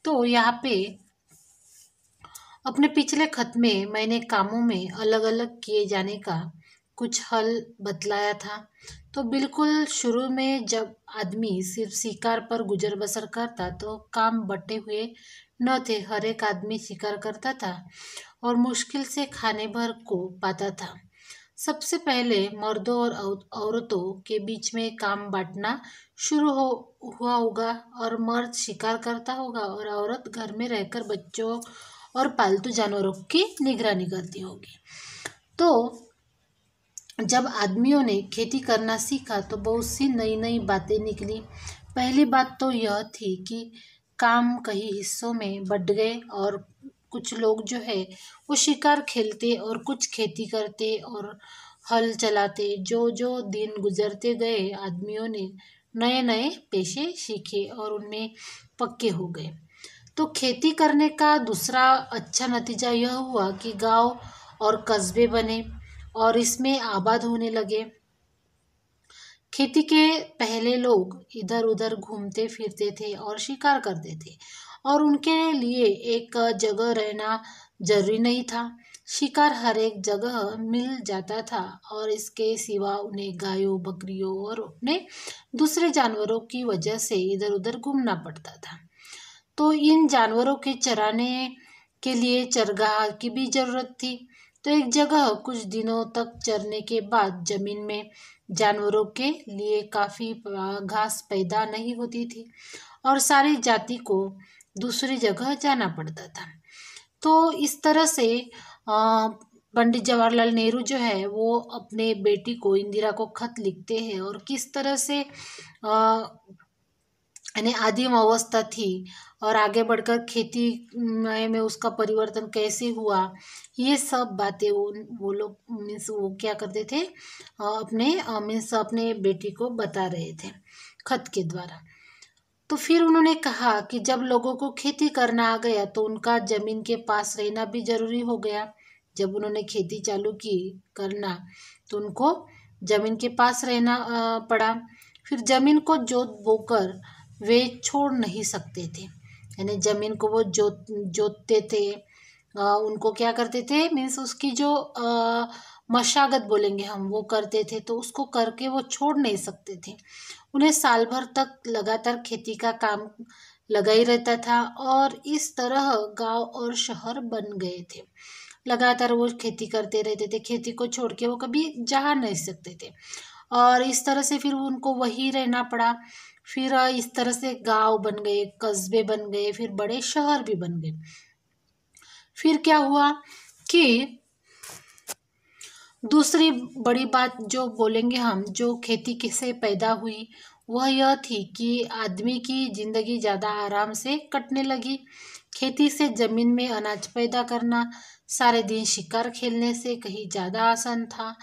तो यहाँ पे अपने पिछले खत में मैंने कामों में अलग अलग किए जाने का कुछ हल बतलाया था। तो बिल्कुल शुरू में जब आदमी सिर्फ शिकार पर गुजर बसर करता तो काम बटे हुए न थे। हर एक आदमी शिकार करता था और मुश्किल से खाने भर को पाता था। सबसे पहले मर्दों और औरतों के बीच में काम बांटना शुरू हो हुआ होगा और मर्द शिकार करता होगा और औरत घर में रहकर बच्चों और पालतू जानवरों की निगरानी करती होगी। तो जब आदमियों ने खेती करना सीखा तो बहुत सी नई नई बातें निकली। पहली बात तो यह थी कि काम कई हिस्सों में बंट गए और कुछ लोग जो है वो शिकार खेलते और कुछ खेती करते और हल चलाते। जो जो दिन गुजरते गए आदमियों ने नए नए पेशे सीखे और उनमें पक्के हो गए। तो खेती करने का दूसरा अच्छा नतीजा यह हुआ कि गांव और कस्बे बने और इसमें आबाद होने लगे। खेती के पहले लोग इधर उधर घूमते फिरते थे और शिकार करते थे और उनके लिए एक जगह रहना जरूरी नहीं था। शिकार हर एक जगह मिल जाता था और इसके सिवा उन्हें गायों बकरियों और अपने दूसरे जानवरों की वजह से इधर उधर घूमना पड़ता था। तो इन जानवरों के चराने के लिए चरगाह की भी जरूरत थी। तो एक जगह कुछ दिनों तक चरने के बाद जमीन में जानवरों के लिए काफी घास पैदा नहीं होती थी और सारी जाति को दूसरी जगह जाना पड़ता था। तो इस तरह से पंडित जवाहरलाल नेहरू जो है वो अपने बेटी को इंदिरा को खत लिखते हैं और किस तरह से यानी आदिम अवस्था थी और आगे बढ़कर खेती में उसका परिवर्तन कैसे हुआ, ये सब बातें वो लोग मीन्स वो क्या करते थे अपने मीन्स अपने बेटी को बता रहे थे खत के द्वारा। तो फिर उन्होंने कहा कि जब लोगों को खेती करना आ गया तो उनका जमीन के पास रहना भी जरूरी हो गया। जब उन्होंने खेती चालू की करना तो उनको जमीन के पास रहना पड़ा। फिर जमीन को जोत बोकर वे छोड़ नहीं सकते थे, यानी जमीन को वो जोतते थे। उनको क्या करते थे मीन्स उसकी जो मशागत बोलेंगे हम वो करते थे, तो उसको करके वो छोड़ नहीं सकते थे। उन्हें साल भर तक लगातार खेती का काम लगा ही रहता था और इस तरह गांव और शहर बन गए थे। लगातार वो खेती करते रहते थे, खेती को छोड़ के वो कभी जा नहीं सकते थे और इस तरह से फिर उनको वही रहना पड़ा। फिर इस तरह से गांव बन गए, कस्बे बन गए, फिर बड़े शहर भी बन गए। फिर क्या हुआ कि दूसरी बड़ी बात जो बोलेंगे हम जो खेती से पैदा हुई वह यह थी कि आदमी की जिंदगी ज़्यादा आराम से कटने लगी। खेती से जमीन में अनाज पैदा करना सारे दिन शिकार खेलने से कहीं ज़्यादा आसान था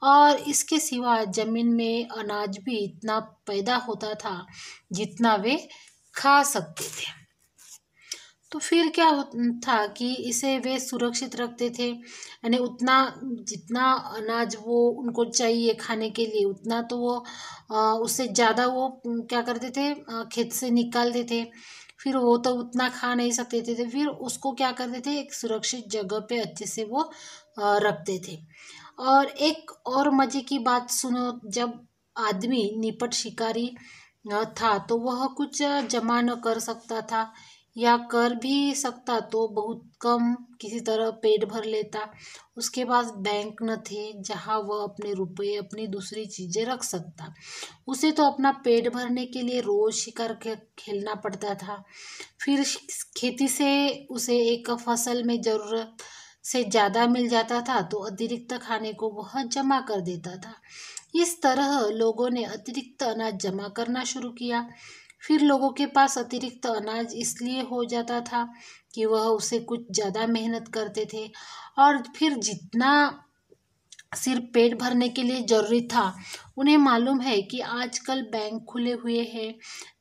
और इसके सिवा जमीन में अनाज भी इतना पैदा होता था जितना वे खा सकते थे। तो फिर क्या था कि इसे वे सुरक्षित रखते थे, यानी उतना जितना अनाज वो उनको चाहिए खाने के लिए उतना तो वो उससे ज़्यादा वो क्या करते थे खेत से निकालते थे। फिर वो तो उतना खा नहीं सकते थे, फिर उसको क्या करते थे एक सुरक्षित जगह पे अच्छे से वो रखते थे। और एक और मजे की बात सुनो, जब आदमी निपट शिकारी था तो वह कुछ जमा न कर सकता था या कर भी सकता तो बहुत कम किसी तरह पेट भर लेता। उसके पास बैंक न थे जहाँ वह अपने रुपए अपनी दूसरी चीज़ें रख सकता। उसे तो अपना पेट भरने के लिए रोज शिकार खेलना पड़ता था। फिर खेती से उसे एक फसल में ज़रूरत से ज़्यादा मिल जाता था तो अतिरिक्त खाने को वह जमा कर देता था। इस तरह लोगों ने अतिरिक्त अनाज जमा करना शुरू किया। फिर लोगों के पास अतिरिक्त अनाज इसलिए हो जाता था कि वह उसे कुछ ज़्यादा मेहनत करते थे और फिर जितना सिर्फ पेट भरने के लिए जरूरी था। उन्हें मालूम है कि आजकल बैंक खुले हुए हैं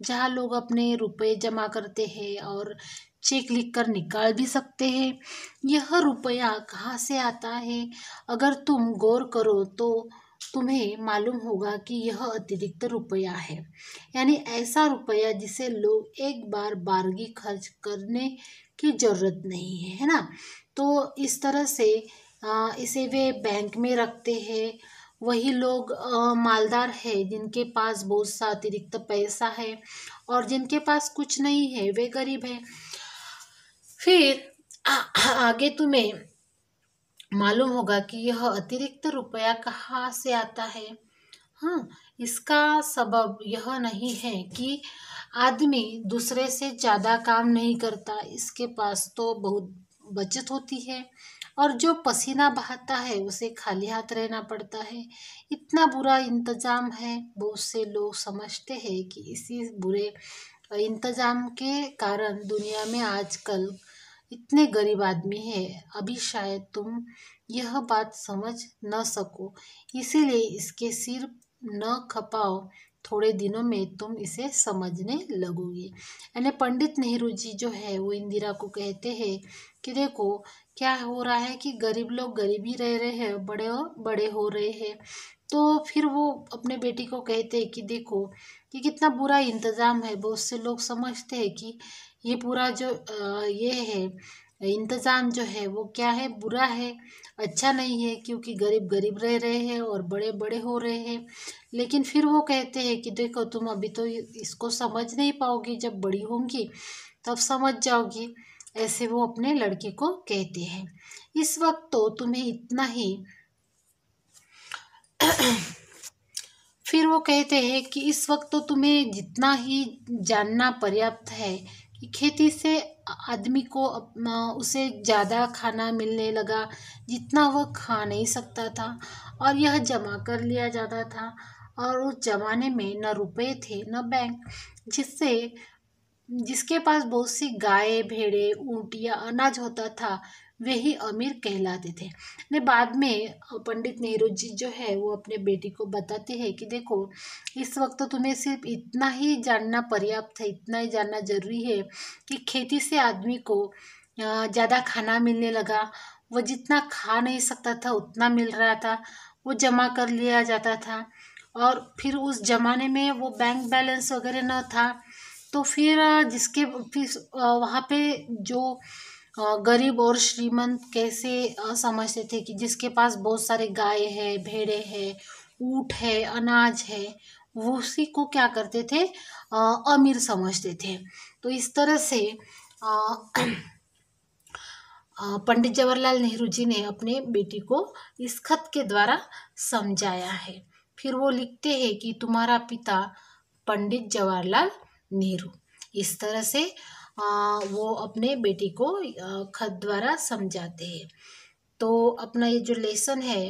जहां लोग अपने रुपए जमा करते हैं और चेक लिख कर निकाल भी सकते हैं। यह रुपया कहाँ से आता है अगर तुम गौर करो तो तुम्हें मालूम होगा कि यह अतिरिक्त रुपया है, यानी ऐसा रुपया जिसे लोग एक बार बारगी खर्च करने की जरूरत नहीं है ना। तो इस तरह से इसे वे बैंक में रखते हैं। वही लोग मालदार है जिनके पास बहुत सा अतिरिक्त पैसा है, और जिनके पास कुछ नहीं है वे गरीब है। फिर आगे तुम्हें मालूम होगा कि यह अतिरिक्त रुपया कहाँ से आता है। हाँ, इसका सबब यह नहीं है कि आदमी दूसरे से ज़्यादा काम नहीं करता, इसके पास तो बहुत बचत होती है, और जो पसीना बहाता है उसे खाली हाथ रहना पड़ता है। इतना बुरा इंतजाम है। बहुत से लोग समझते हैं कि इसी बुरे इंतजाम के कारण दुनिया में आजकल इतने गरीब आदमी हैं। अभी शायद तुम यह बात समझ न सको, इसीलिए इसके सिर न खपाओ, थोड़े दिनों में तुम इसे समझने लगोगी। यानी पंडित नेहरू जी जो है वो इंदिरा को कहते हैं कि देखो क्या हो रहा है कि गरीब लोग गरीब ही रह रहे हैं, बड़े हो रहे हैं। तो फिर वो अपने बेटी को कहते हैं कि देखो कि कितना बुरा इंतज़ाम है। बहुत से लोग समझते हैं कि ये पूरा जो ये है इंतज़ाम जो है वो क्या है, बुरा है, अच्छा नहीं है, क्योंकि गरीब गरीब रह रहे हैं और बड़े बड़े हो रहे हैं। लेकिन फिर वो कहते हैं कि देखो तुम अभी तो इसको समझ नहीं पाओगी, जब बड़ी होंगी तब समझ जाओगी। ऐसे वो अपने लड़के को कहते हैं। इस वक्त तो तुम्हें इतना ही फिर वो कहते हैं कि इस वक्त तो तुम्हें जितना ही जानना पर्याप्त है कि खेती से आदमी को उसे ज़्यादा खाना मिलने लगा जितना वह खा नहीं सकता था, और यह जमा कर लिया जाता था। और उस जमाने में न रुपए थे न बैंक, जिससे जिसके पास बहुत सी गाय भेड़े ऊँट या अनाज होता था वे ही अमीर कहलाते थे। ने बाद में पंडित नेहरू जी जो है वो अपने बेटी को बताते हैं कि देखो इस वक्त तो तुम्हें सिर्फ इतना ही जानना पर्याप्त है, इतना ही जानना जरूरी है कि खेती से आदमी को ज़्यादा खाना मिलने लगा। वो जितना खा नहीं सकता था उतना मिल रहा था, वो जमा कर लिया जाता था। और फिर उस जमाने में वो बैंक बैलेंस वगैरह न था। तो फिर जिसके फिर वहाँ पे जो गरीब और श्रीमंत कैसे समझते थे कि जिसके पास बहुत सारे गाय है भेड़े है ऊँट है अनाज है, वो उसी को क्या करते थे, अमीर समझते थे। तो इस तरह से पंडित जवाहरलाल नेहरू जी ने अपने बेटी को इस खत के द्वारा समझाया है। फिर वो लिखते हैं कि तुम्हारा पिता पंडित जवाहरलाल नेहरू। इस तरह से वो अपने बेटी को खत द्वारा समझाते हैं। तो अपना ये जो लेसन है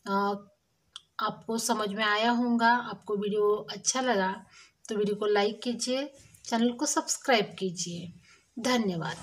आपको समझ में आया होगा। आपको वीडियो अच्छा लगा तो वीडियो को लाइक कीजिए, चैनल को सब्सक्राइब कीजिए। धन्यवाद।